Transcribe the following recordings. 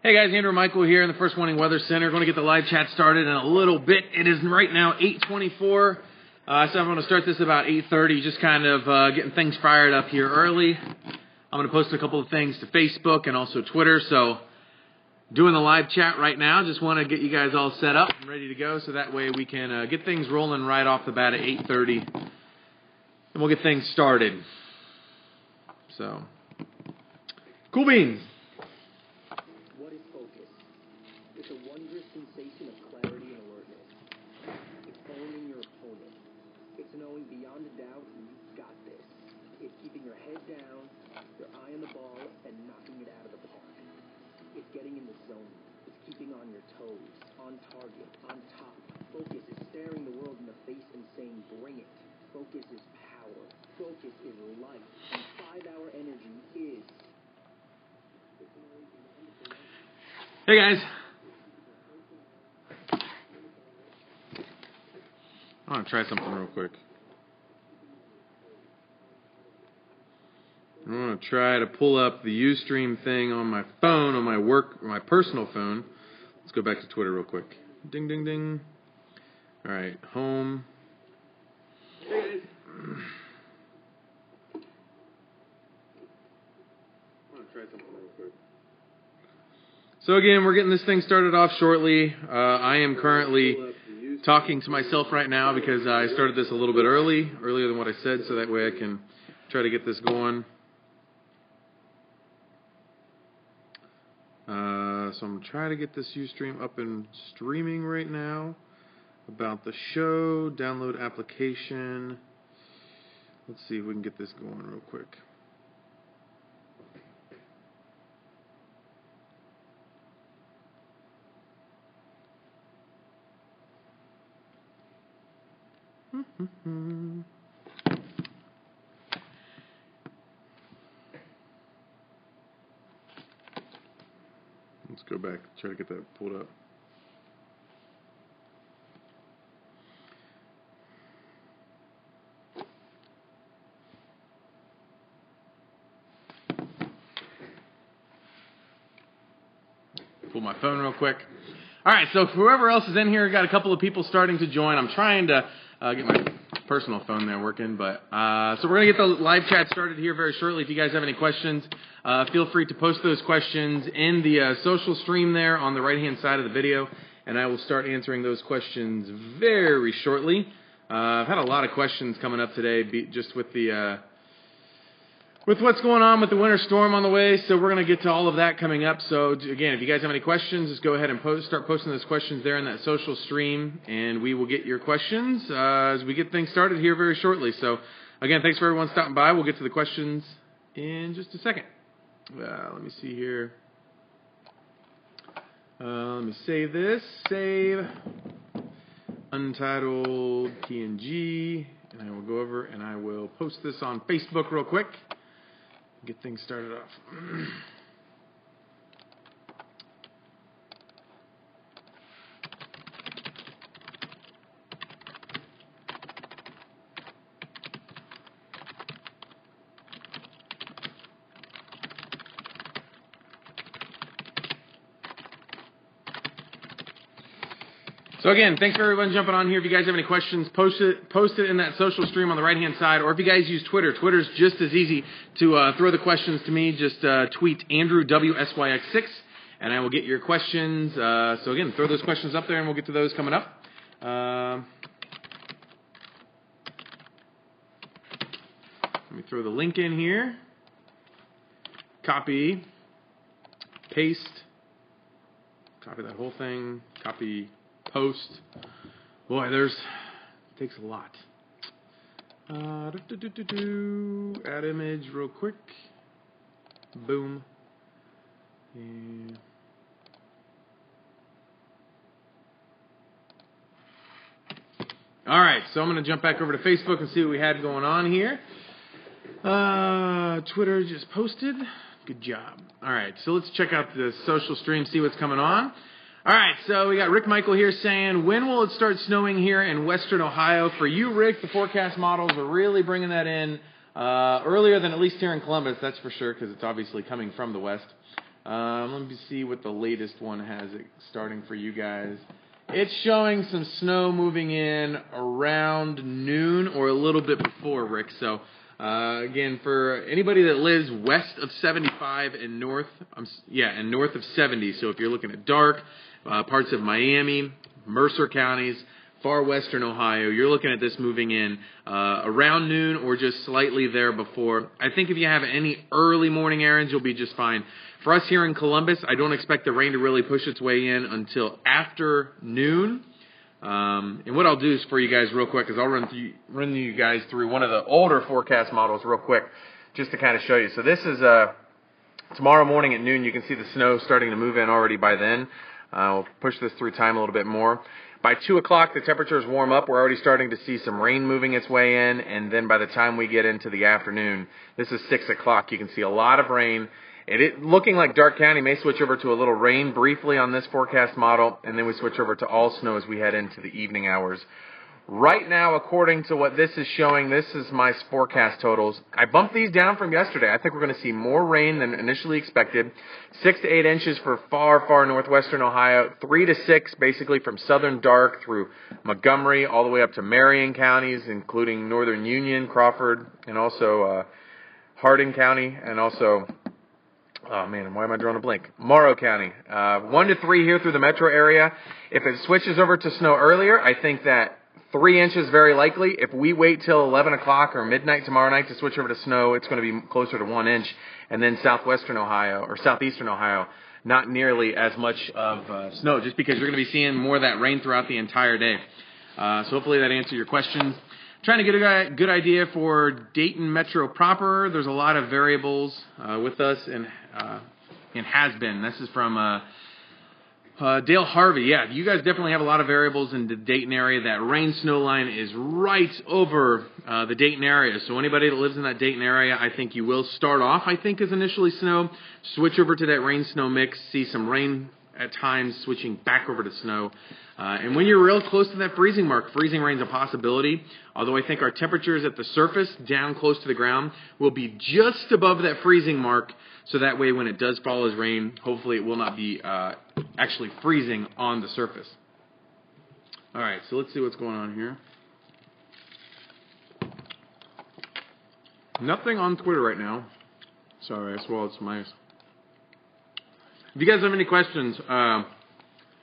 Hey guys, Andrew and Michael here in the First Warning Weather Center. Going to get the live chat started in a little bit. It is right now 8:24, so I'm going to start this about 8:30, just kind of getting things fired up here early. I'm going to post a couple of things to Facebook and also Twitter, so doing the live chat right now. Just want to get you guys all set up and ready to go, so that way we can get things rolling right off the bat at 8:30, and we'll get things started. So, cool beans. It's a wondrous sensation of clarity and alertness. It's owning your opponent. It's knowing beyond a doubt you've got this. It's keeping your head down, your eye on the ball, and knocking it out of the park. It's getting in the zone. It's keeping on your toes, on target, on top. Focus is staring the world in the face and saying, bring it. Focus is power. Focus is life. And 5-hour energy is... Hey guys. I want to try something real quick. I want to try to pull up the Ustream thing on my phone, on my personal phone. Let's go back to Twitter real quick. Ding, ding, ding. All right, home. Hey guys. I want to try something real quick. So again, we're getting this thing started off shortly. I am currently talking to myself right now because I started this a little bit earlier than what I said, so that way I can try to get this going. So I'm trying to get this Ustream up and streaming right now. About the show, download application. Let's see if we can get this going real quick. Let's go back, try to get that pulled up. Pull my phone real quick. All right, so whoever else is in here, got a couple of people starting to join. I'm trying to get my personal phone there working, but so we're going to get the live chat started here very shortly. If you guys have any questions, feel free to post those questions in the social stream there on the right-hand side of the video, and I will start answering those questions very shortly. I've had a lot of questions coming up today, just with the with what's going on with the winter storm on the way, so we're going to get to all of that coming up. So again, if you guys have any questions, just go ahead and start posting those questions there in that social stream, and we will get your questions as we get things started here very shortly. So again, thanks for everyone stopping by. We'll get to the questions in just a second. Let me see here. Let me save this. Save untitled PNG, and I will go over and I will post this on Facebook real quick. Get things started off. So again, thanks for everyone jumping on here. If you guys have any questions, post it in that social stream on the right-hand side. Or if you guys use Twitter, Twitter's just as easy to throw the questions to me. Just tweet Andrew WSYX6, and I will get your questions. So again, throw those questions up there, and we'll get to those coming up. Let me throw the link in here. Copy, paste, copy that whole thing, copy, post. Boy, it takes a lot. Add image real quick. Boom. And all right, so I'm going to jump back over to Facebook and see what we had going on here. Twitter just posted. Good job. All right, so let's check out the social stream, see what's coming on. All right, so we got Rick Michael here saying, when will it start snowing here in western Ohio? For you, Rick, the forecast models are really bringing that in earlier than at least here in Columbus, that's for sure, because it's obviously coming from the west. Let me see what the latest one has it starting for you guys. It's showing some snow moving in around noon or a little bit before, Rick. So, again, for anybody that lives west of 75 and north of 70. So if you're looking at dark, parts of Miami, Mercer counties, far western Ohio, you're looking at this moving in around noon or just slightly there before. I think if you have any early morning errands, you'll be just fine. For us here in Columbus, I don't expect the rain to really push its way in until after noon. And what I'll do is for you guys real quick is I'll run you guys through one of the older forecast models real quick just to kind of show you. So this is tomorrow morning at noon. You can see the snow starting to move in already by then. We'll push this through time a little bit more. By 2 o'clock, the temperatures warm up. We're already starting to see some rain moving its way in. And then by the time we get into the afternoon, this is 6 o'clock, you can see a lot of rain. Looking like Darke County may switch over to a little rain briefly on this forecast model, and then we switch over to all snow as we head into the evening hours. Right now, according to what this is showing, this is my forecast totals. I bumped these down from yesterday. I think we're going to see more rain than initially expected. 6 to 8 inches for far, far northwestern Ohio. 3 to 6 basically from southern Darke through Montgomery all the way up to Marion counties, including northern Union, Crawford, and also Hardin County, and also... oh, man, why am I drawing a blank? Morrow County. 1 to 3 here through the metro area. If it switches over to snow earlier, I think that 3 inches very likely. If we wait till 11 o'clock or midnight tomorrow night to switch over to snow, it's going to be closer to 1 inch. And then southwestern Ohio or southeastern Ohio, not nearly as much of snow, just because you're going to be seeing more of that rain throughout the entire day. So hopefully that answered your questions. Trying to get a good idea for Dayton Metro proper. There's a lot of variables with us and has been. This is from Dale Harvey. Yeah, you guys definitely have a lot of variables in the Dayton area. That rain-snow line is right over the Dayton area. So anybody that lives in that Dayton area, I think you will start off, I think, as initially snow. Switch over to that rain-snow mix. See some rain at times, switching back over to snow. And when you're real close to that freezing mark, freezing rain's a possibility. Although I think our temperatures at the surface, down close to the ground, will be just above that freezing mark. So that way, when it does fall as rain, hopefully it will not be actually freezing on the surface. All right, so let's see what's going on here. Nothing on Twitter right now. Sorry, I swallowed some ice. If you guys have any questions,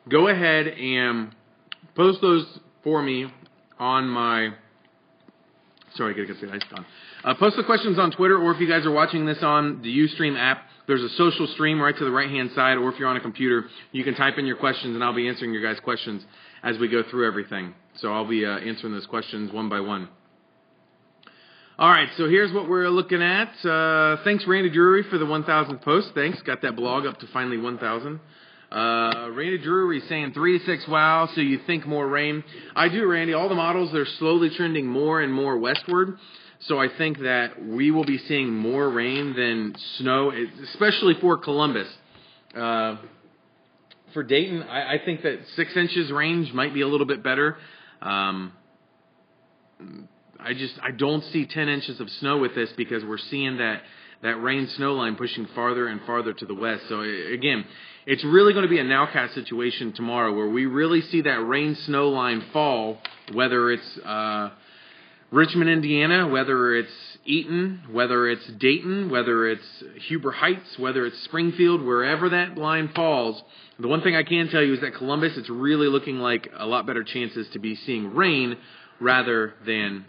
go ahead and post those for me on my... Sorry, I gotta get the ice gone. Post the questions on Twitter, or if you guys are watching this on the Ustream app, there's a social stream right to the right-hand side, or if you're on a computer, you can type in your questions, and I'll be answering your guys' questions as we go through everything. So I'll be answering those questions one by one. All right, so here's what we're looking at. Thanks, Randy Drury, for the 1,000th post. Thanks. Got that blog up to finally 1,000. Randy Drury saying 3 to 6, wow, so you think more rain. I do, Randy. All the models, they're slowly trending more and more westward. So I think that we will be seeing more rain than snow, especially for Columbus. For Dayton, I think that 6 inches range might be a little bit better. I don't see 10 inches of snow with this because we're seeing that rain-snow line pushing farther and farther to the west. So, again, it's really going to be a nowcast situation tomorrow where we really see that rain-snow line fall, whether it's Richmond, Indiana, whether it's Eaton, whether it's Dayton, whether it's Huber Heights, whether it's Springfield, wherever that line falls. The one thing I can tell you is that Columbus, it's really looking like a lot better chances to be seeing rain rather than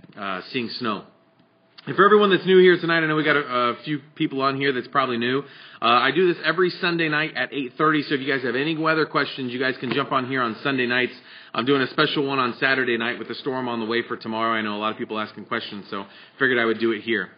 seeing snow. And for everyone that's new here tonight, I know we got a few people on here that's probably new. I do this every Sunday night at 8:30, so if you guys have any weather questions, you guys can jump on here on Sunday nights. I'm doing a special one on Saturday night with the storm on the way for tomorrow. I know a lot of people asking questions, so figured I would do it here.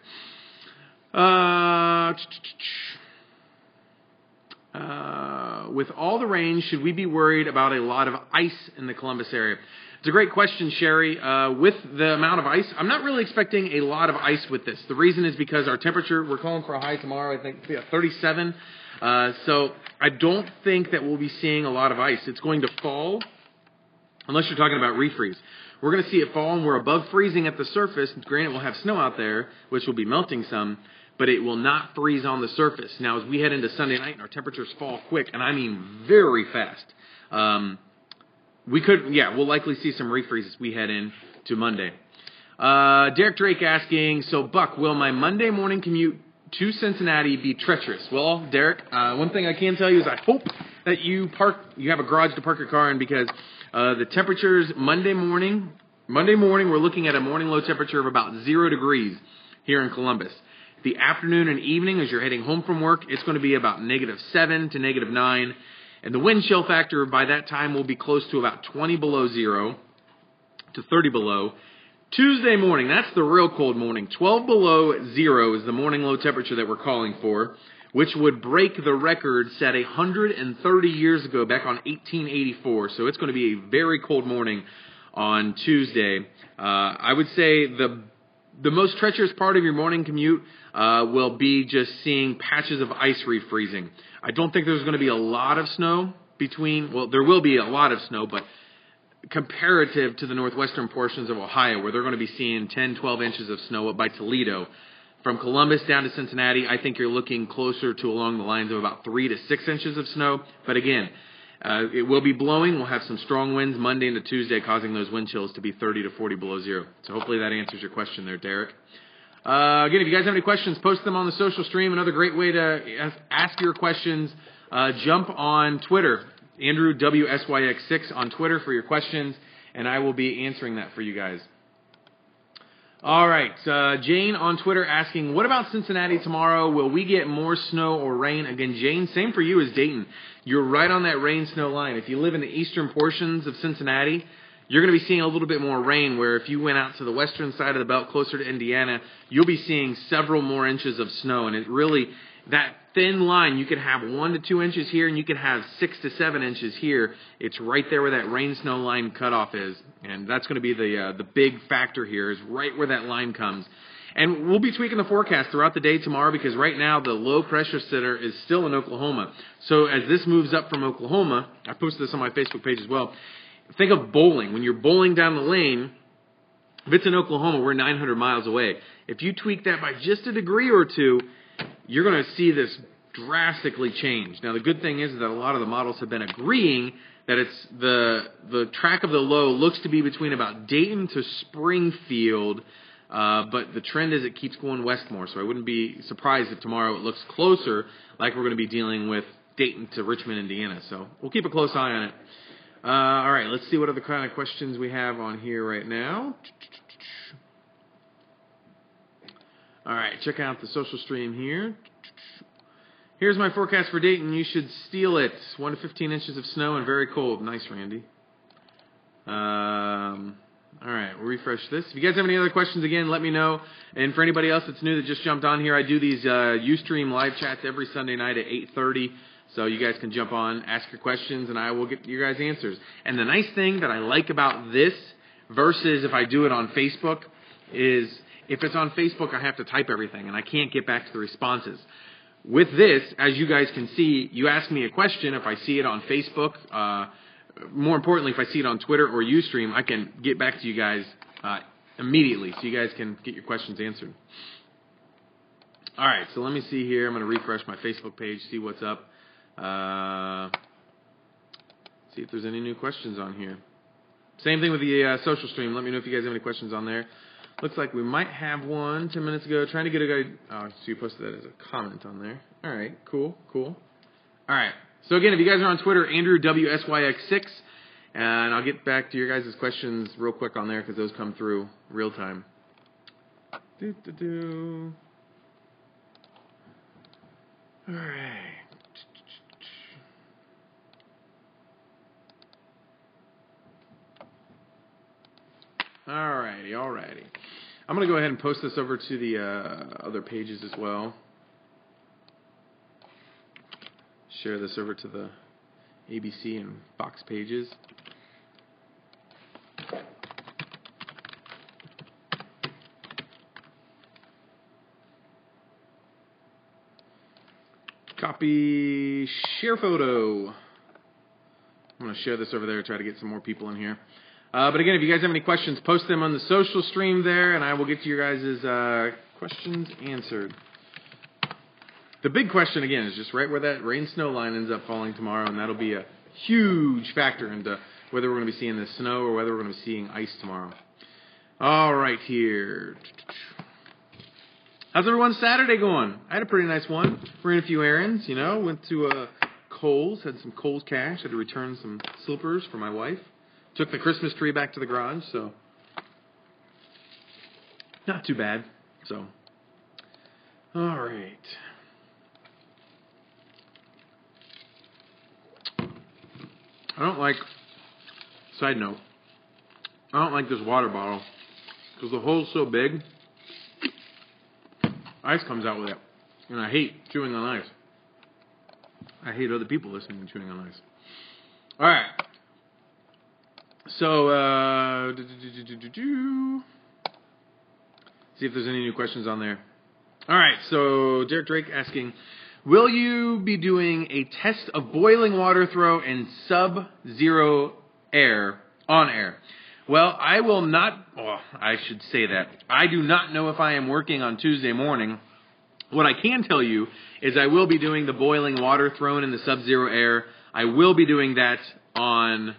With all the rain, should we be worried about a lot of ice in the Columbus area? It's a great question, Sherry. With the amount of ice, I'm not really expecting a lot of ice with this. The reason is because our temperature, we're calling for a high tomorrow, I think 37. So I don't think that we'll be seeing a lot of ice. It's going to fall, unless you're talking about refreeze. We're going to see it fall, and we're above freezing at the surface. Granted, we'll have snow out there, which will be melting some. but it will not freeze on the surface. Now, as we head into Sunday night and our temperatures fall quick, and I mean very fast, we'll likely see some refreeze as we head into Monday. Derek Drake asking, so Buck, will my Monday morning commute to Cincinnati be treacherous? Well, Derek, one thing I can tell you is I hope that you have a garage to park your car in, because the temperatures Monday morning we're looking at a morning low temperature of about 0 degrees here in Columbus. The afternoon and evening, as you're heading home from work, it's going to be about -7 to -9. And the wind chill factor by that time will be close to about 20 below 0 to 30 below. Tuesday morning, that's the real cold morning. 12 below 0 is the morning low temperature that we're calling for, which would break the record set 130 years ago, back on 1884. So it's going to be a very cold morning on Tuesday. I would say the most treacherous part of your morning commute will be just seeing patches of ice refreezing. I don't think there's going to be a lot of snow there will be a lot of snow, but comparative to the northwestern portions of Ohio, where they're going to be seeing 10, 12 inches of snow up by Toledo. From Columbus down to Cincinnati, I think you're looking closer to along the lines of about 3 to 6 inches of snow. But again, it will be blowing. We'll have some strong winds Monday into Tuesday, causing those wind chills to be 30 to 40 below 0. So hopefully that answers your question there, Derek. Again, if you guys have any questions, post them on the social stream. Another great way to ask your questions, jump on Twitter. Andrew WSYX6 on Twitter for your questions, and I will be answering that for you guys. All right, Jane on Twitter asking, what about Cincinnati tomorrow? Will we get more snow or rain? Again, Jane, same for you as Dayton. You're right on that rain-snow line. If you live in the eastern portions of Cincinnati, you're going to be seeing a little bit more rain, where if you went out to the western side of the belt closer to Indiana, you'll be seeing several more inches of snow. And it really, that thin line, you could have 1 to 2 inches here, and you could have 6 to 7 inches here. It's right there where that rain-snow line cutoff is. And that's going to be the big factor here, is right where that line comes. And we'll be tweaking the forecast throughout the day tomorrow, because right now the low-pressure center is still in Oklahoma. So as this moves up from Oklahoma, I posted this on my Facebook page as well, think of bowling. When you're bowling down the lane, if it's in Oklahoma, we're 900 miles away. If you tweak that by just a degree or two, you're going to see this drastically change. Now, the good thing is that a lot of the models have been agreeing that it's the track of the low looks to be between about Dayton to Springfield, but the trend is it keeps going west more. So I wouldn't be surprised if tomorrow it looks closer, like we're going to be dealing with Dayton to Richmond, Indiana. So we'll keep a close eye on it. All right, let's see what other kind of questions we have on here right now. All right, check out the social stream here. Here's my forecast for Dayton. You should steal it. 1 to 15 inches of snow and very cold. Nice, Randy. All right, we'll refresh this. If you guys have any other questions, again, let me know. And for anybody else that's new that just jumped on here, I do these Ustream live chats every Sunday night at 8:30. So you guys can jump on, ask your questions, and I will get you guys answers. And the nice thing that I like about this versus if I do it on Facebook is if it's on Facebook, I have to type everything, and I can't get back to the responses. With this, as you guys can see, you ask me a question. If I see it on Facebook, more importantly, if I see it on Twitter or Ustream, I can get back to you guys immediately so you guys can get your questions answered. All right, so let me see here. I'm going to refresh my Facebook page, see what's up. See if there's any new questions on here. Same thing with the social stream. Let me know if you guys have any questions on there. Looks like we might have one 10 minutes ago. Trying to get a guy. Oh, so you posted that as a comment on there. All right, cool. All right. So again, if you guys are on Twitter, Andrew WSYX6, and I'll get back to your guys' questions real quick on there because those come through real time. All right. Alrighty. I'm going to go ahead and post this over to the other pages as well. Share this over to the ABC and Fox pages. Copy, share photo. I'm going to share this over there, try to get some more people in here. But again, if you guys have any questions, post them on the social stream there, and I will get to your guys' questions answered. The big question, again, is just right where that rain-snow line ends up falling tomorrow, and that'll be a huge factor into whether we're going to be seeing the snow or whether we're going to be seeing ice tomorrow. All right, here. How's everyone's Saturday going? I had a pretty nice one. Ran a few errands, you know. Went to Kohl's, had some Kohl's cash. Had to return some slippers for my wife. Took the Christmas tree back to the garage, so not too bad. So, all right. I don't like, side note, I don't like this water bottle because the hole's so big, ice comes out with it. And I hate chewing on ice. I hate other people listening to chewing on ice. All right. So, see if there's any new questions on there. All right, so Derek Drake asking, will you be doing a test of boiling water throw in sub-zero air on air? Well, I will not, I should say that. I do not know if I am working on Tuesday morning. What I can tell you is I will be doing the boiling water thrown in the sub-zero air. I will be doing that on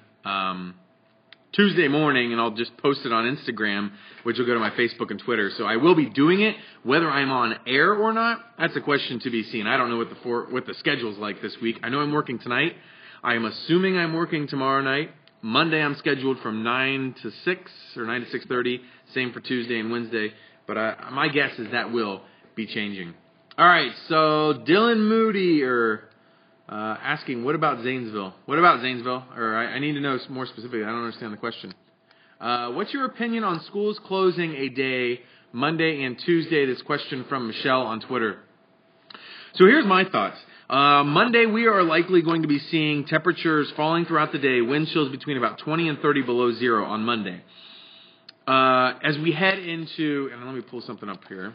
Tuesday morning, and I'll just post it on Instagram, which will go to my Facebook and Twitter. So I will be doing it. Whether I'm on air or not, that's a question to be seen. I don't know what the schedule's like this week. I know I'm working tonight. I am assuming I'm working tomorrow night. Monday I'm scheduled from 9 to 6 or 9 to 6:30. Same for Tuesday and Wednesday. But my guess is that will be changing. All right, so Dylan Moody asking, what about Zanesville? What about Zanesville? Or I need to know more specifically. I don't understand the question. What's your opinion on schools closing a day, Monday and Tuesday? This question from Michelle on Twitter. So here's my thoughts. Monday, we are likely going to be seeing temperatures falling throughout the day, wind chills between about 20 and 30 below zero on Monday. As we head into, and let me pull something up here.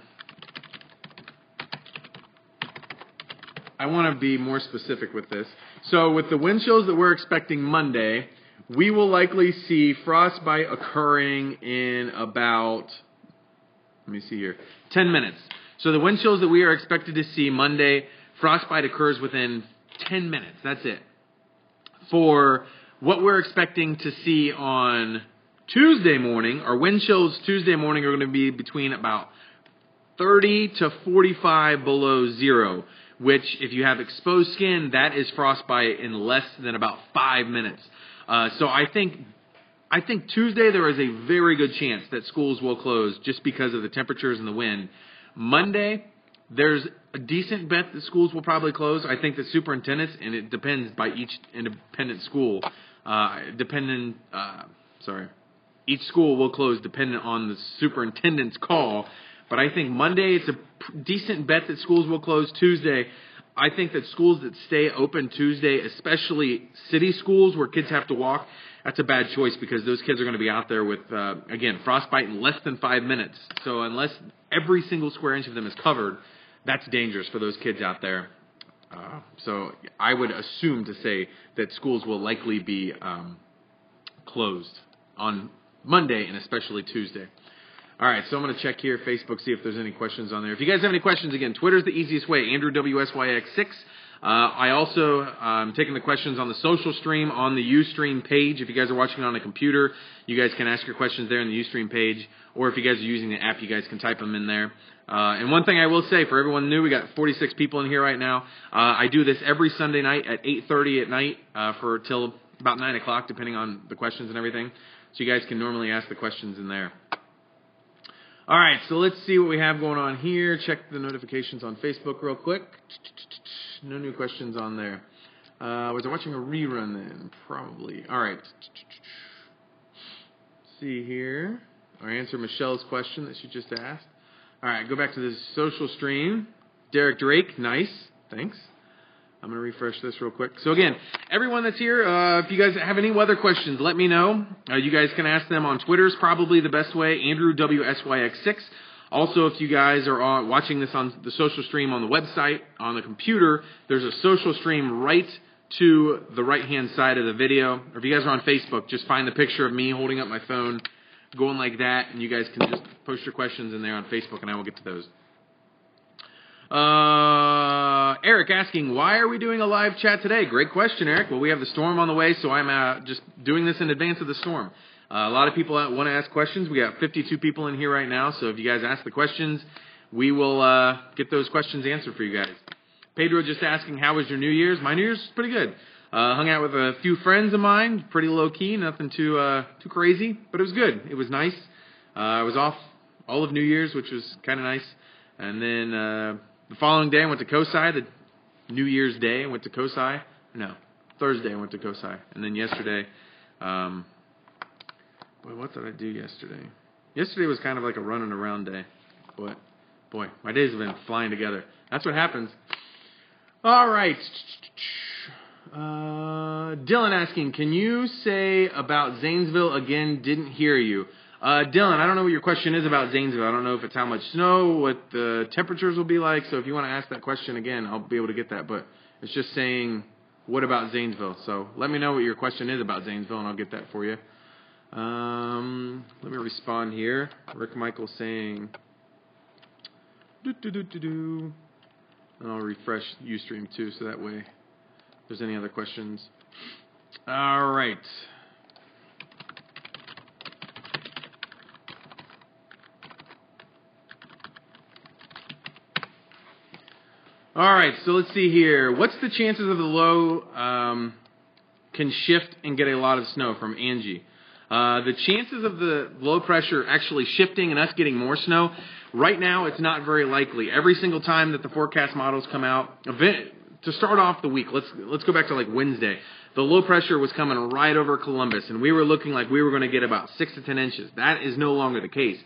I want to be more specific with this. So with the wind chills that we're expecting Monday, we will likely see frostbite occurring in about, 10 minutes. So the wind chills that we are expected to see Monday, frostbite occurs within 10 minutes. That's it. For what we're expecting to see on Tuesday morning, our wind chills Tuesday morning are going to be between about 30 to 45 below zero, which if you have exposed skin, that is frostbite in less than about 5 minutes. So I think Tuesday there is a very good chance that schools will close just because of the temperatures and the wind. Monday, there's a decent bet that schools will probably close. I think the superintendents, and it depends by each independent school, each school will close dependent on the superintendent's call. But I think Monday, it's a decent bet that schools will close. Tuesday, I think that schools that stay open Tuesday, especially city schools where kids have to walk, that's a bad choice because those kids are going to be out there with, again, frostbite in less than 5 minutes. So unless every single square inch of them is covered, that's dangerous for those kids out there. So I would assume to say that schools will likely be closed on Monday and especially Tuesday. All right, so I'm going to check here, Facebook, see if there's any questions on there. If you guys have any questions, again, Twitter's the easiest way, Andrew WSYX6. I also am taking the questions on the social stream on the Ustream page. If you guys are watching on a computer, you guys can ask your questions there in the Ustream page. Or if you guys are using the app, you guys can type them in there. And one thing I will say, for everyone new, we got 46 people in here right now. I do this every Sunday night at 8:30 at night for till about 9 o'clock, depending on the questions and everything. So you guys can normally ask the questions in there. All right, so let's see what we have going on here. Check the notifications on Facebook real quick. No new questions on there. Was I watching a rerun then? Probably. All right. Let's see here. I'll answer Michelle's question that she just asked. All right, go back to the social stream. Derek Drake, nice. Thanks. I'm going to refresh this real quick. So again, everyone that's here, if you guys have any weather questions, let me know. You guys can ask them on Twitter is probably the best way, Andrew WSYX6. Also, if you guys are watching this on the social stream on the website, on the computer, there's a social stream right to the right-hand side of the video. Or if you guys are on Facebook, just find the picture of me holding up my phone, going like that, and you guys can just post your questions in there on Facebook, and I will get to those. Eric asking, why are we doing a live chat today? Great question, Eric. Well, we have the storm on the way, so I'm just doing this in advance of the storm. A lot of people want to ask questions. We got 52 people in here right now, so if you guys ask the questions, we will get those questions answered for you guys. Pedro just asking, how was your New Year's? My New Year's was pretty good. Hung out with a few friends of mine, pretty low-key, nothing too crazy, but it was good. It was nice. I was off all of New Year's, which was kind of nice. And then the following day, I went to Kosai. The New Year's Day, I went to Kosai. No, Thursday, I went to Kosai. And then yesterday, what did I do yesterday? Yesterday was kind of like a running around day. But, boy, my days have been flying together. That's what happens. All right. Dylan asking, can you say about Zanesville again? Didn't hear you. Dylan, I don't know what your question is about Zanesville. I don't know if it's how much snow, what the temperatures will be like. So if you want to ask that question again, I'll be able to get that. But it's just saying, what about Zanesville? So let me know what your question is about Zanesville, and I'll get that for you. Let me respond here. Rick Michael saying, and I'll refresh Ustream too, so that way if there's any other questions. All right. All right, so let's see here. What's the chances of the low can shift and get a lot of snow from Angie? The chances of the low pressure actually shifting and us getting more snow, right now it's not very likely. Every single time that the forecast models come out, to start off the week, let's go back to like Wednesday. The low pressure was coming right over Columbus, and we were looking like we were going to get about 6 to 10 inches. That is no longer the case.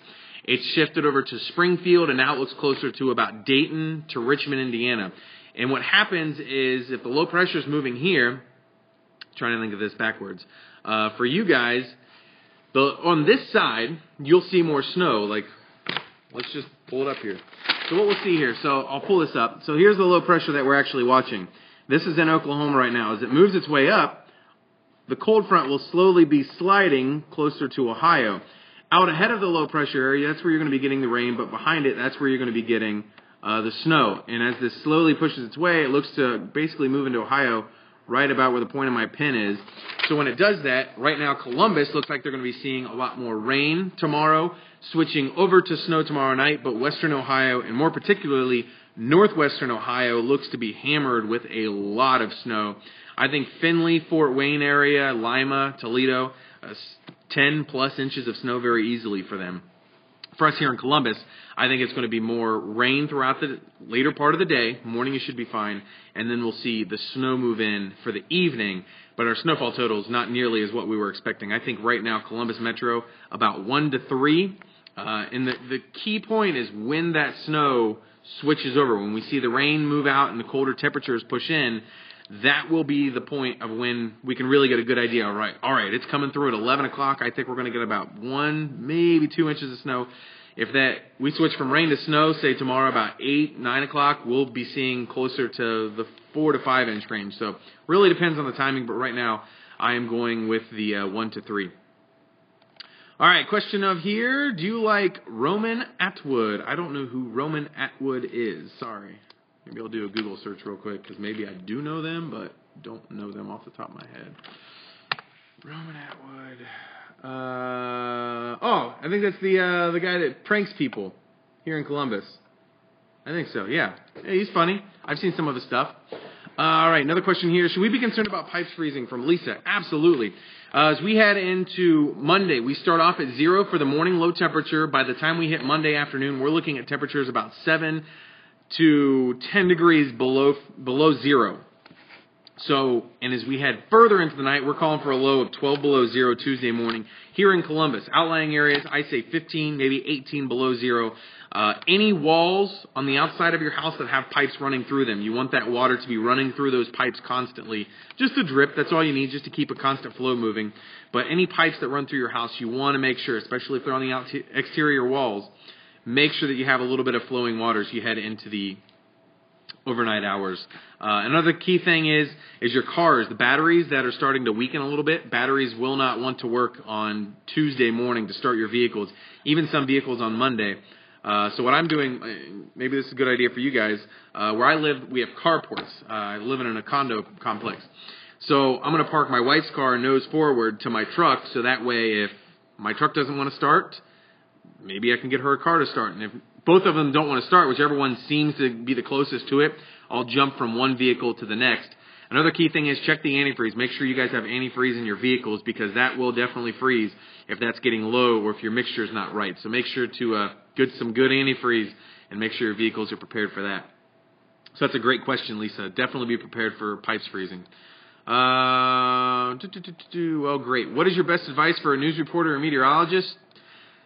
It's shifted over to Springfield, and now it looks closer to about Dayton to Richmond, Indiana. And what happens is if the low pressure is moving here, trying to think of this backwards, for you guys, on this side, you'll see more snow. Like, let's just pull it up here. So what we'll see here, so I'll pull this up. So here's the low pressure that we're actually watching. This is in Oklahoma right now. As it moves its way up, the cold front will slowly be sliding closer to Ohio. Out ahead of the low pressure area, that's where you're going to be getting the rain, but behind it, that's where you're going to be getting the snow. And as this slowly pushes its way, it looks to basically move into Ohio right about where the point of my pin is. So when it does that, right now Columbus looks like they're going to be seeing a lot more rain tomorrow, switching over to snow tomorrow night, but western Ohio, and more particularly northwestern Ohio, looks to be hammered with a lot of snow. I think Findlay, Fort Wayne area, Lima, Toledo, 10-plus inches of snow very easily for them. For us here in Columbus, I think it's going to be more rain throughout the later part of the day. Morning you should be fine. And then we'll see the snow move in for the evening. But our snowfall total is not nearly as what we were expecting. I think right now Columbus Metro about 1 to 3. And the key point is when that snow switches over. When we see the rain move out and the colder temperatures push in, that will be the point of when we can really get a good idea. All right, it's coming through at 11 o'clock. I think we're going to get about 1, maybe 2 inches of snow. If we switch from rain to snow, say tomorrow about 8, 9 o'clock, we'll be seeing closer to the 4 to 5 inch range. So really depends on the timing, but right now I am going with the 1 to 3. All right, question of here. Do you like Roman Atwood? I don't know who Roman Atwood is. Sorry. Maybe I'll do a Google search real quick because maybe I do know them, but don't know them off the top of my head. Roman Atwood. I think that's the guy that pranks people here in Columbus. I think so, yeah. He's funny. I've seen some of his stuff. All right, another question here. Should we be concerned about pipes freezing? From Lisa. Absolutely. As we head into Monday, we start off at 0 for the morning low temperature. By the time we hit Monday afternoon, we're looking at temperatures about 7 to 10 degrees below 0. So, and as we head further into the night, we're calling for a low of 12 below 0 Tuesday morning. Here in Columbus, outlying areas, I say 15, maybe 18 below 0. Any walls on the outside of your house that have pipes running through them, you want that water to be running through those pipes constantly. Just a drip, that's all you need, just to keep a constant flow moving. But any pipes that run through your house, you want to make sure, especially if they're on the exterior walls, make sure that you have a little bit of flowing water as you head into the overnight hours. Another key thing is your cars. The batteries that are starting to weaken a little bit, batteries will not want to work on Tuesday morning to start your vehicles. Even some vehicles on Monday So what I'm doing, maybe this is a good idea for you guys. Where I live, we have carports. I live in a condo complex. So I'm going to park my wife's car nose forward to my truck, so that way if my truck doesn't want to start, maybe I can get her a car to start. And if both of them don't want to start, whichever one seems to be the closest to it, I'll jump from one vehicle to the next. Another key thing is check the antifreeze. Make sure you guys have antifreeze in your vehicles, because that will definitely freeze if that's getting low or if your mixture is not right. So make sure to get some good antifreeze and make sure your vehicles are prepared for that. So that's a great question, Lisa. Definitely be prepared for pipes freezing. Well, great. What is your best advice for a news reporter or meteorologist?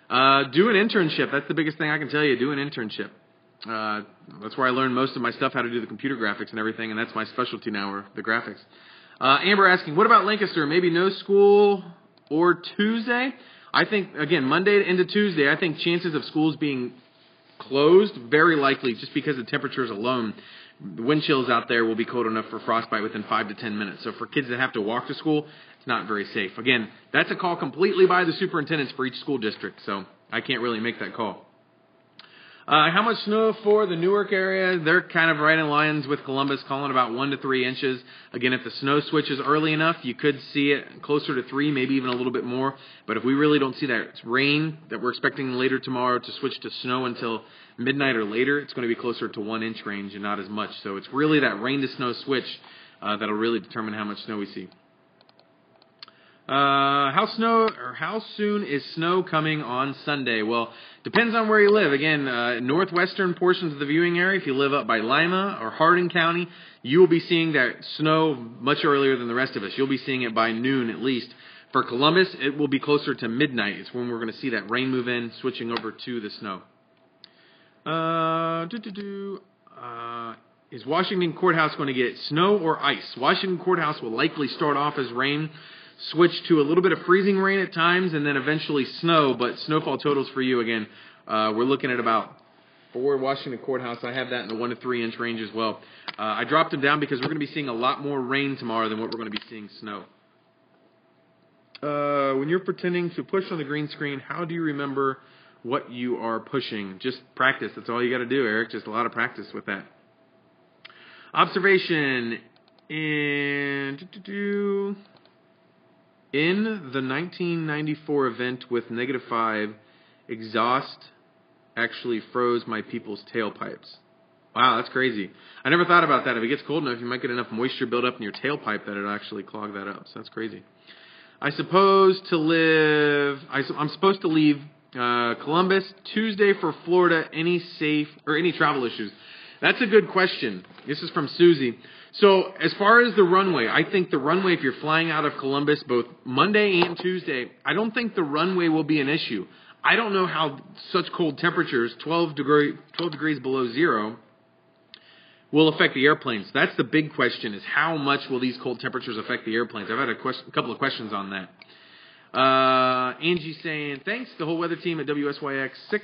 Do an internship. That's the biggest thing I can tell you. Do an internship. That's where I learned most of my stuff, how to do the computer graphics and everything, and that's my specialty now, or the graphics. Amber asking, what about Lancaster? Maybe no school or Tuesday? I think, again, Monday into Tuesday, I think chances of schools being closed, very likely, just because of temperatures alone. The wind chills out there will be cold enough for frostbite within 5 to 10 minutes. So for kids that have to walk to school, it's not very safe. Again, that's a call completely by the superintendents for each school district, so I can't really make that call. How much snow for the Newark area? They're kind of right in lines with Columbus, calling about 1 to 3 inches. Again, if the snow switches early enough, you could see it closer to 3, maybe even a little bit more. But if we really don't see that rain that we're expecting later tomorrow to switch to snow until midnight or later, it's going to be closer to 1 inch range and not as much. So it's really that rain to snow switch that'll really determine how much snow we see. How soon is snow coming on Sunday? Well, depends on where you live. Again, northwestern portions of the viewing area, if you live up by Lima or Hardin County, you will be seeing that snow much earlier than the rest of us. You'll be seeing it by noon at least. For Columbus, it will be closer to midnight. It's when we're going to see that rain move in, switching over to the snow. Is Washington Courthouse going to get snow or ice? Washington Courthouse will likely start off as rain, switch to a little bit of freezing rain at times, and then eventually snow. But snowfall totals for you, again, we're looking at about, for Washington Courthouse, I have that in the 1 to 3 inch range as well. I dropped them down because we're going to be seeing a lot more rain tomorrow than what we're going to be seeing snow. When you're pretending to push on the green screen, how do you remember what you are pushing? Just practice. That's all you got to do, Eric. Just a lot of practice with that. Observation. In the 1994 event with -5, exhaust actually froze my people's tailpipes. Wow, that's crazy. I never thought about that. If it gets cold enough, you might get enough moisture build up in your tailpipe that it'll actually clog that up. So that's crazy. I'm supposed to leave Columbus Tuesday for Florida. Any travel issues? That's a good question. This is from Susie. So as far as the runway, I think the runway, if you're flying out of Columbus both Monday and Tuesday, I don't think the runway will be an issue. I don't know how such cold temperatures, 12 degrees below zero, will affect the airplanes. That's the big question, is how much will these cold temperatures affect the airplanes? I've had a couple of questions on that. Angie saying, thanks, the whole weather team at WSYX6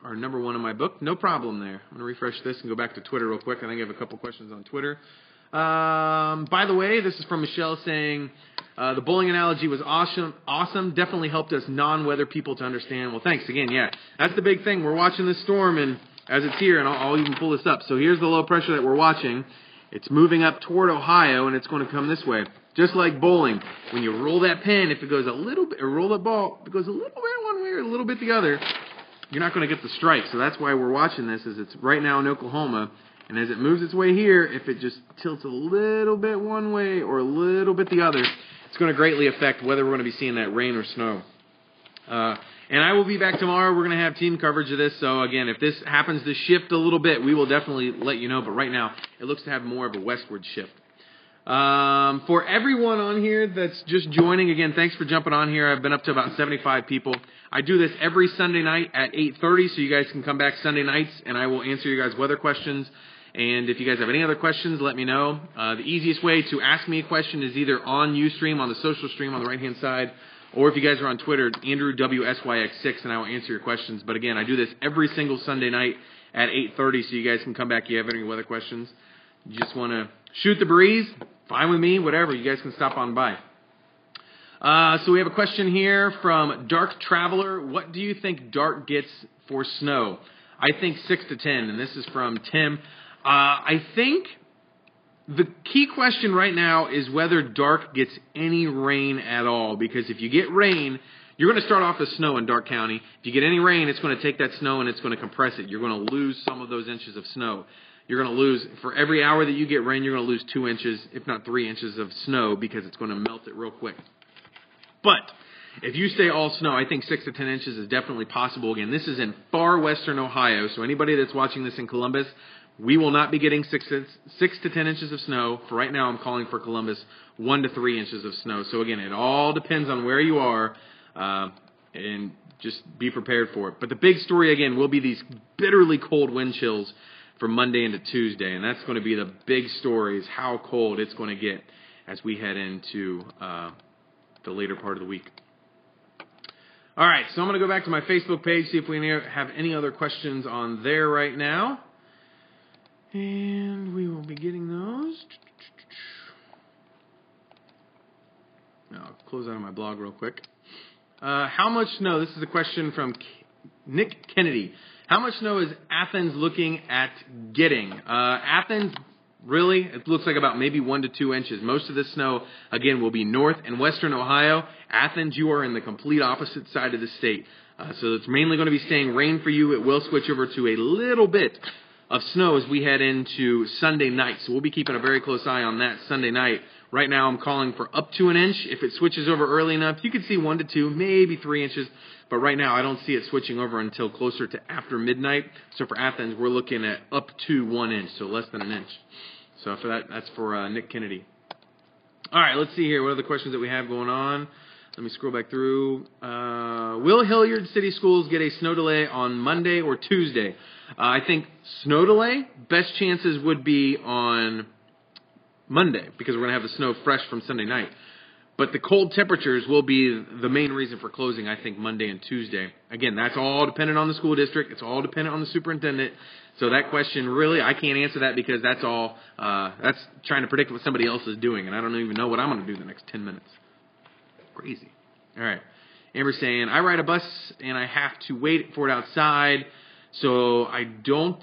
are #1 in my book. No problem there. I'm going to refresh this and go back to Twitter real quick. I think I have a couple questions on Twitter. By the way, this is from Michelle saying, the bowling analogy was awesome. Definitely helped us non-weather people to understand. Well, thanks again. Yeah, that's the big thing. We're watching this storm, and as it's here, and I'll even pull this up. So here's the low pressure that we're watching. It's moving up toward Ohio, and it's going to come this way. Just like bowling, when you roll that pin, if it goes a little bit, or roll that ball, if it goes a little bit one way or a little bit the other, you're not going to get the strike. So that's why we're watching this, is it's right now in Oklahoma, and as it moves its way here, if it just tilts a little bit one way or a little bit the other, it's going to greatly affect whether we're going to be seeing that rain or snow. And I will be back tomorrow. We're going to have team coverage of this. So, again, if this happens to shift a little bit, we will definitely let you know. But right now, it looks to have more of a westward shift. For everyone on here that's just joining, again, thanks for jumping on here. I've been up to about 75 people. I do this every Sunday night at 8:30, so you guys can come back Sunday nights, and I will answer you guys' weather questions. And if you guys have any other questions, let me know. The easiest way to ask me a question is either on Ustream, on the social stream on the right-hand side, or if you guys are on Twitter, Andrew WSYX6, and I will answer your questions. But again, I do this every single Sunday night at 8:30, so you guys can come back if you have any weather questions. You just want to shoot the breeze, fine with me, whatever. You guys can stop on by. So we have a question here from Dark Traveler. What do you think Dark gets for snow? I think 6 to 10, and this is from Tim. I think the key question right now is whether Dark gets any rain at all, because if you get rain, you're going to start off with snow in Dark County. If you get any rain, it's going to take that snow and it's going to compress it. You're going to lose some of those inches of snow. You're going to lose, for every hour that you get rain, you're going to lose 2 inches, if not 3 inches of snow, because it's going to melt it real quick. But if you stay all snow, I think 6 to 10 inches is definitely possible. Again, this is in far western Ohio, so anybody that's watching this in Columbus, we will not be getting 6 to 10 inches of snow. For right now, I'm calling for Columbus 1 to 3 inches of snow. So again, it all depends on where you are, and just be prepared for it. But the big story, again, will be these bitterly cold wind chills from Monday into Tuesday, and that's going to be the big story, is how cold it's going to get as we head into the later part of the week. All right, so I'm going to go back to my Facebook page, see if we have any other questions on there right now. And we will be getting those. Now, I'll close out of my blog real quick. How much snow? This is a question from Nick Kennedy. How much snow is Athens looking at getting? Athens, really, it looks like about maybe 1 to 2 inches. Most of the snow, again, will be north and western Ohio. Athens, you are in the complete opposite side of the state. So it's mainly going to be staying rain for you. It will switch over to a little bit of snow as we head into Sunday night. So we'll be keeping a very close eye on that Sunday night. Right now I'm calling for up to an inch. If it switches over early enough, you could see 1 to 2, maybe 3 inches. But right now I don't see it switching over until closer to after midnight. So for Athens, we're looking at up to 1 inch, so less than an inch. So for that's for Nick Kennedy. All right, let's see here. What are the questions that we have going on? Let me scroll back through. Will Hilliard City Schools get a snow delay on Monday or Tuesday? I think snow delay, best chances would be on Monday, because we're going to have the snow fresh from Sunday night. But the cold temperatures will be the main reason for closing, I think, Monday and Tuesday. Again, that's all dependent on the school district. It's all dependent on the superintendent. So that question, really, I can't answer that, because that's all, that's trying to predict what somebody else is doing, and I don't even know what I'm going to do the next 10 minutes. Crazy. All right. Amber's saying, I ride a bus and I have to wait for it outside, so I don't,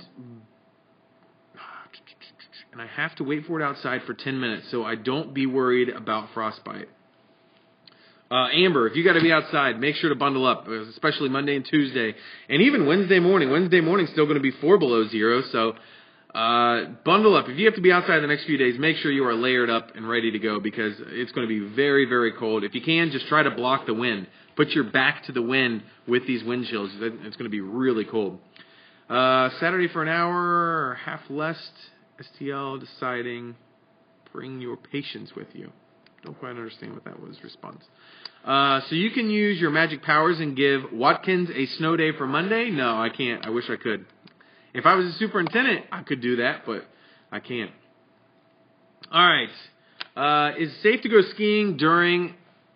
and I have to wait for it outside for 10 minutes, so I don't be worried about frostbite. Amber, if you got to be outside, make sure to bundle up, especially Monday and Tuesday, and even Wednesday morning. Wednesday morning's still going to be 4 below zero, so bundle up. If you have to be outside the next few days, make sure you are layered up and ready to go, because it's going to be very, very cold. If you can, just try to block the wind. Put your back to the wind with these wind chills. It's going to be really cold. Saturday for an hour or half less. STL deciding, bring your patience with you. Don't quite understand what that was. Response. So you can use your magic powers and give Watkins a snow day for Monday? No, I can't. I wish I could. If I was a superintendent, I could do that, but I can't. All right. Is it safe to go skiing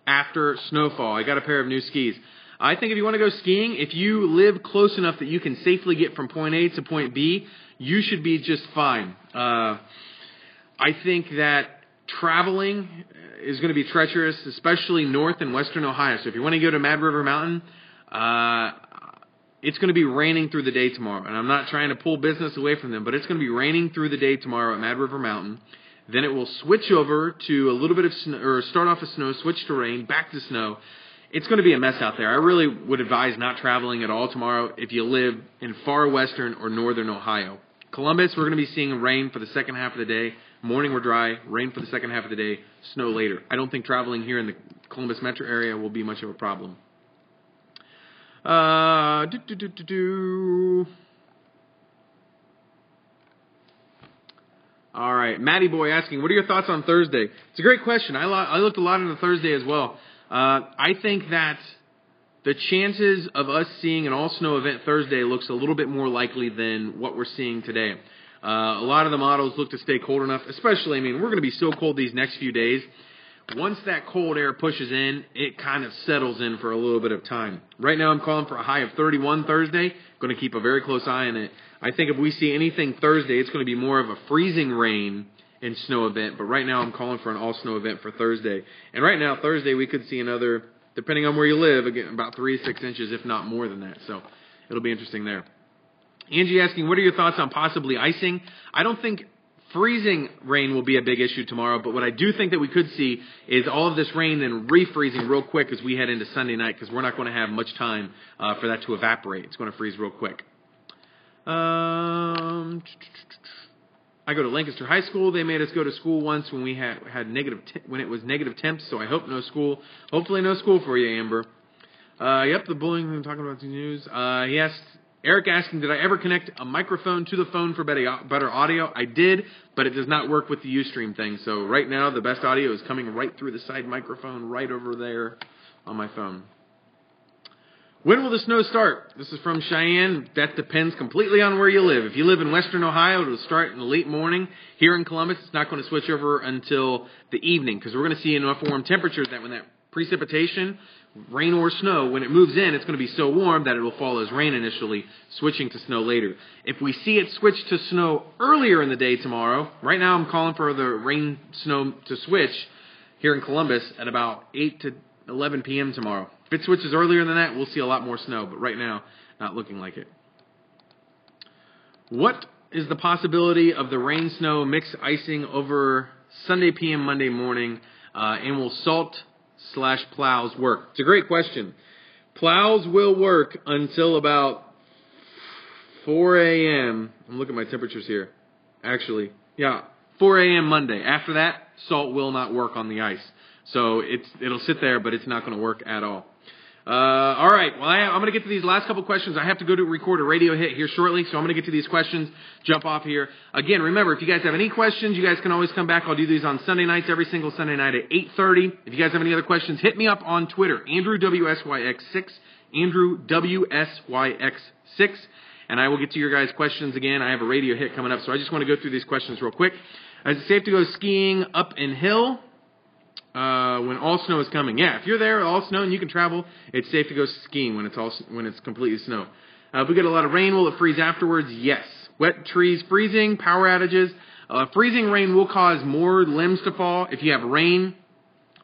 after snowfall? I got a pair of new skis. I think if you want to go skiing, if you live close enough that you can safely get from point A to point B, you should be just fine. I think that traveling is going to be treacherous, especially north and western Ohio. So if you want to go to Mad River Mountain, it's going to be raining through the day tomorrow. And I'm not trying to pull business away from them, but it's going to be raining through the day tomorrow at Mad River Mountain. Then it will switch over to a little bit of snow, or start off with snow, switch to rain, back to snow. It's going to be a mess out there. I really would advise not traveling at all tomorrow if you live in far western or northern Ohio. Columbus, we're going to be seeing rain for the second half of the day. Morning we're dry, rain for the second half of the day, snow later. I don't think traveling here in the Columbus metro area will be much of a problem. All right, Matty Boy asking, what are your thoughts on Thursday? It's a great question. I looked a lot into Thursday as well. I think that the chances of us seeing an all-snow event Thursday looks a little bit more likely than what we're seeing today. A lot of the models look to stay cold enough, especially, we're going to be so cold these next few days. Once that cold air pushes in, it kind of settles in for a little bit of time. Right now I'm calling for a high of 31 Thursday. Going to keep a very close eye on it. I think if we see anything Thursday, it's going to be more of a freezing rain and snow event. But right now I'm calling for an all-snow event for Thursday. And right now, Thursday, we could see another, depending on where you live, again, about 3 to 6 inches, if not more than that. So it'll be interesting there. Angie asking, what are your thoughts on possibly icing? I don't think freezing rain will be a big issue tomorrow, but what I do think that we could see is all of this rain then refreezing real quick as we head into Sunday night, because we're not going to have much time for that to evaporate. It's going to freeze real quick. I go to Lancaster High School. They made us go to school once when we had when it was negative temps, so I hope no school. Hopefully no school for you, Amber. Yep, the bullying I'm talking about the news. He asked, Eric asking, did I ever connect a microphone to the phone for better audio? I did, but it does not work with the Ustream thing. So right now, the best audio is coming right through the side microphone right over there on my phone. When will the snow start? This is from Cheyenne. That depends completely on where you live. If you live in western Ohio, it'll start in the late morning. Here in Columbus, it's not going to switch over until the evening, because we're going to see enough warm temperatures that when that precipitation, rain or snow, when it moves in, it's going to be so warm that it will fall as rain initially, switching to snow later. If we see it switch to snow earlier in the day tomorrow, right now I'm calling for the rain snow to switch here in Columbus at about 8 to 11 p.m. tomorrow. If it switches earlier than that, we'll see a lot more snow, but right now, not looking like it. What is the possibility of the rain-snow mix icing over Sunday p.m. Monday morning, and will salt/plows work? It's a great question. Plows will work until about 4 a.m. I'm looking at my temperatures here. Actually, yeah, 4 a.m. Monday. After that, salt will not work on the ice. So it'll sit there, but it's not going to work at all. All right. Well, I'm going to get to these last couple questions. I have to go to record a radio hit here shortly, so I'm going to get to these questions, jump off here. Again, remember, if you guys have any questions, you guys can always come back. I'll do these on Sunday nights, every single Sunday night at 8:30. If you guys have any other questions, hit me up on Twitter, Andrew WSYX6, Andrew WSYX6, and I will get to your guys' questions again. I have a radio hit coming up, so I just want to go through these questions real quick. Is it safe to go skiing up in hill? When all snow is coming. Yeah, if you're there, all snow, and you can travel, it's safe to go skiing when it's completely snow. If we get a lot of rain, will it freeze afterwards? Yes. Wet trees freezing, power outages. Freezing rain will cause more limbs to fall. If you have rain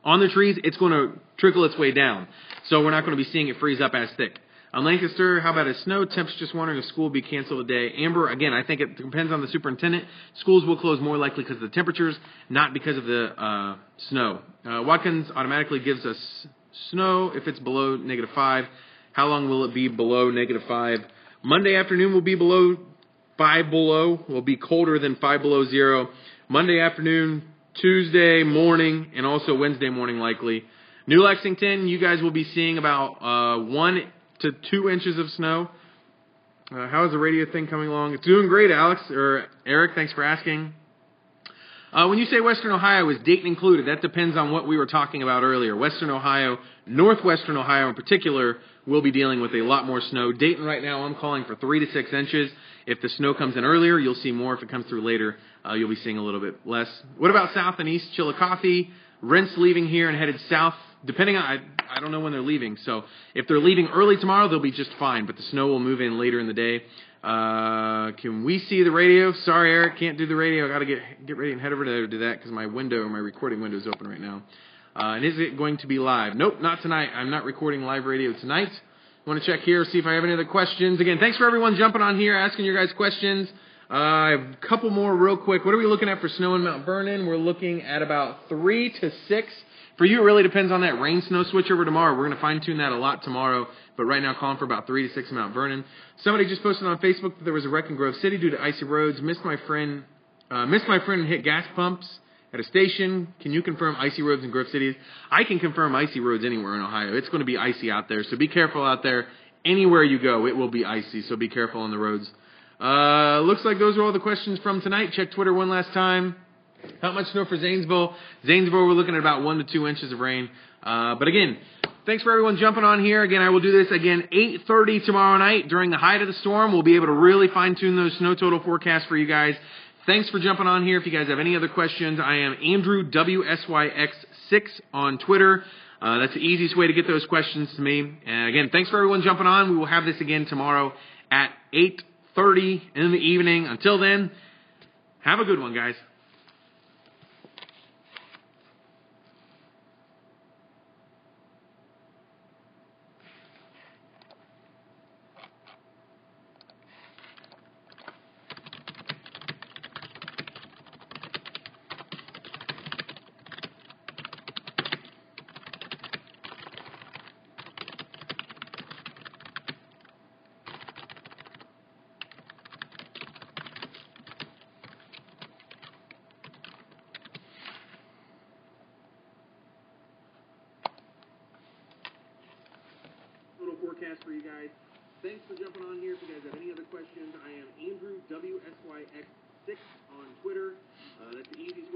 on the trees, it's going to trickle its way down. So we're not going to be seeing it freeze up as thick. On Lancaster, how about a snow? Temps just wondering if school will be canceled today. Amber, again, I think it depends on the superintendent. Schools will close more likely because of the temperatures, not because of the snow. Watkins automatically gives us snow if it's below -5. How long will it be below -5? Monday afternoon will be below 5 below. Will be colder than 5 below 0. Monday afternoon, Tuesday morning, and also Wednesday morning likely. New Lexington, you guys will be seeing about 1 to 2 inches of snow. How is the radio thing coming along? It's doing great, Alex, or Eric, thanks for asking. When you say Western Ohio, is Dayton included? That depends on what we were talking about earlier. Western Ohio, Northwestern Ohio in particular, will be dealing with a lot more snow. Dayton right now, I'm calling for 3 to 6 inches. If the snow comes in earlier, you'll see more. If it comes through later, you'll be seeing a little bit less. What about South and East Chillicothe? Rents leaving here and headed south. Depending on, I don't know when they're leaving. So if they're leaving early tomorrow, they'll be just fine. But the snow will move in later in the day. Can we see the radio? Sorry, Eric, can't do the radio. I got to get ready and head over there to do that because my recording window is open right now. And is it going to be live? Nope, not tonight. I'm not recording live radio tonight. I want to check here, see if I have any other questions. Again, thanks for everyone jumping on here, asking your guys questions. I have a couple more real quick. What are we looking at for snow in Mount Vernon? We're looking at about 3 to 6. For you, it really depends on that rain-snow switch over tomorrow. We're going to fine-tune that a lot tomorrow, but right now calling for about 3 to 6 in Mount Vernon. Somebody just posted on Facebook that there was a wreck in Grove City due to icy roads. Missed my friend and hit gas pumps at a station. Can you confirm icy roads in Grove City? I can confirm icy roads anywhere in Ohio. It's going to be icy out there, so be careful out there. Anywhere you go, it will be icy, so be careful on the roads. Looks like those are all the questions from tonight. Check Twitter one last time. How much snow for Zanesville? Zanesville, we're looking at about 1 to 2 inches of rain. But again, thanks for everyone jumping on here. Again, I will do this again 8:30 tomorrow night during the height of the storm. We'll be able to really fine-tune those snow total forecasts for you guys. Thanks for jumping on here. If you guys have any other questions, I am Andrew WSYX6 on Twitter. That's the easiest way to get those questions to me. And again, thanks for everyone jumping on. We will have this again tomorrow at 8:30 in the evening. Until then, have a good one, guys. podcast for you guys. Thanks for jumping on here. If you guys have any other questions, I am Andrew WSYX6 on Twitter. That's the easiest